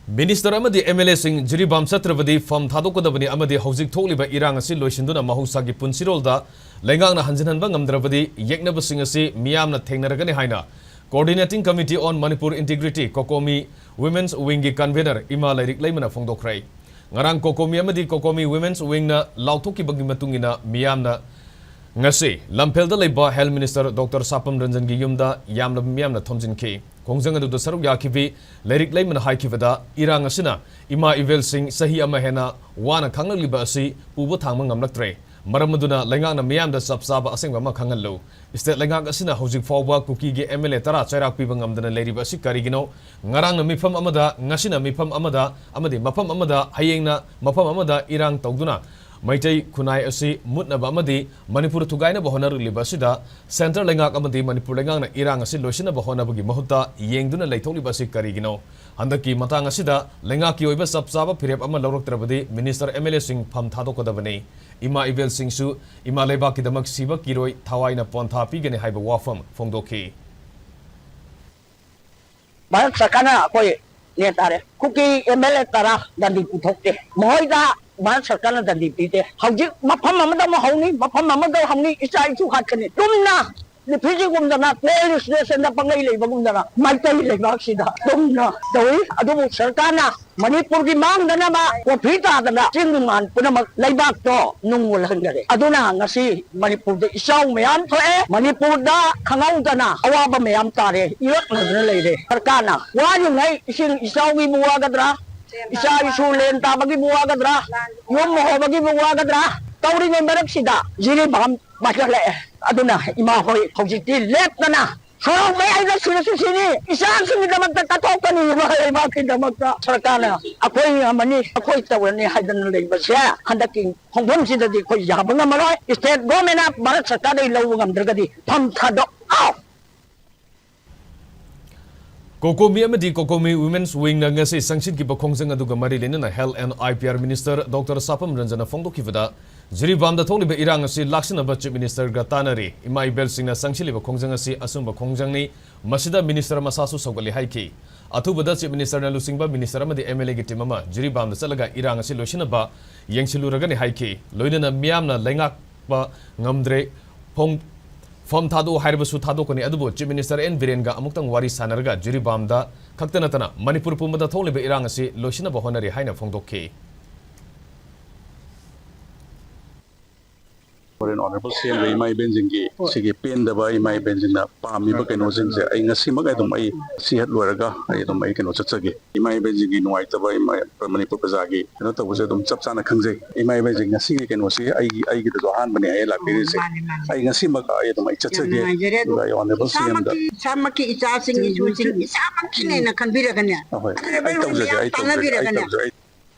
Minister amadi MLA sing Jiribam chatrabadi pham thadok-kadabani amadi hojik thokliba irang asi loisinduna mahusagi punsirolda lengang na hanjinhanba ngamdrabadi yeknaba sing asi miyamna thengnaragani haina Coordinating Committee on Manipur Integrity COCOMI Women's Wing gi convener MLA laimana phongdokrai ngarang COCOMI amadi COCOMI Women's Wing na lauthokibagi matungina miyamna ngasi lampelda leiba Health Minister Dr. Sapam Ranjan gi yumda yamna miyamna thomjinkhre Kongjang adu saruk yakibi lirik layman haikivada irang asina ima ivel sing sahi ama hena wana khangliba asi pubo thangma ngamlaktre maramaduna lengang na miyam da sabsaba asengba ma khangallo state lengang asina hojik fawba kuki ge MLA tara chairak piba ngamdana leriba asi karigino ngarang na mifam amada ngasina mifam amada amadi mafam amada hayengna mafam amada irang tawduna Maitai kunai asi mutna ba amadi Manipur thugaina ba honar liba sida center lengak amadi Manipur lengang na irang asi loisina ba hona bagi mahutta yengduna leitholi ba si karigino handaki matang asida lengak ki oiba sabsaba phirep ama lawrak trabadi minister MLA sing pham thadok-kadabani ima ivel sing su ima leba ki damak siba kiroi thawaina pontha pigene haiba wafam phongdokhi Bharat sakana koi netare kuki MLA tara dandi puthokte moida Bharat Sarkar dan dipite hauji mafam amada ma hauni mafam amada hauni isa isu khatkani tumna ni phiji gumdana police station da pangai leiba gumdana maitai leiba sida tumna doi adu sarkarna Manipur gi mangdana ma ko phita dana chinguman punamak leiba to nungul hangare aduna ngasi Manipur da isaw mayam thoe Manipur da khangau dana awaba mayam tare irak ladna leire sarkarna waju ngai ising isaw gi buwa gadra isa isulen ta bagi buwa gadra yum ho bagi buwa gadra tawri ngai marak sida Jiribam majale aduna ima hoi hojiti lepna so may ay sini isa sini damat tatok ni ba ki damat sarkana akoy mani akoy tawani hadan leiba sia handaking hongom sida di koy yabang malay state government of Bharat Sarkar ay lawang amdragadi pham thadok COCOMI amadi COCOMI Women's Wing na ngasi sangsit ki bakhongjang aduga mari lena na Health and IPR Minister Dr. Sapam Ranjan phongdokivada Jiribam da tholiba irang asi laksinaba Chief Minister ga tanari imai bel singna sangchiliba khongjang asi asumba khongjang ni masida minister masasu sawgali haiki athubada Chief Minister na lusingba minister amadi MLA gi timama Jiribam da chalaga irang asi losinaba yengsiluraga ni haiki loinana miyamna lengak ba ngamdre pham thado haibasu thado koni adubo Chief Minister N Virenga amuktang wari sanarga Jiribam da khaktanatana Manipur pumada tholiba irang asi loisina ba honari haina phongdokhi Foreign Honorable CM Imai Benjingi sige pen daba Imai Benjina pami ba keno jingse ai ngasi magai dum ai sihat loraga ai dum ai keno chachage Imai Benjingi nuai taba Imai Manipur pajagi keno to bose dum chap chana khangje Imai Benjing ngasi keno si ai gi do han bani ai la piri se ai ngasi maga ai dum ai chachage ai Honorable CM da samaki isa sing isu sing isa makine na kanbira kanya ai tawje ai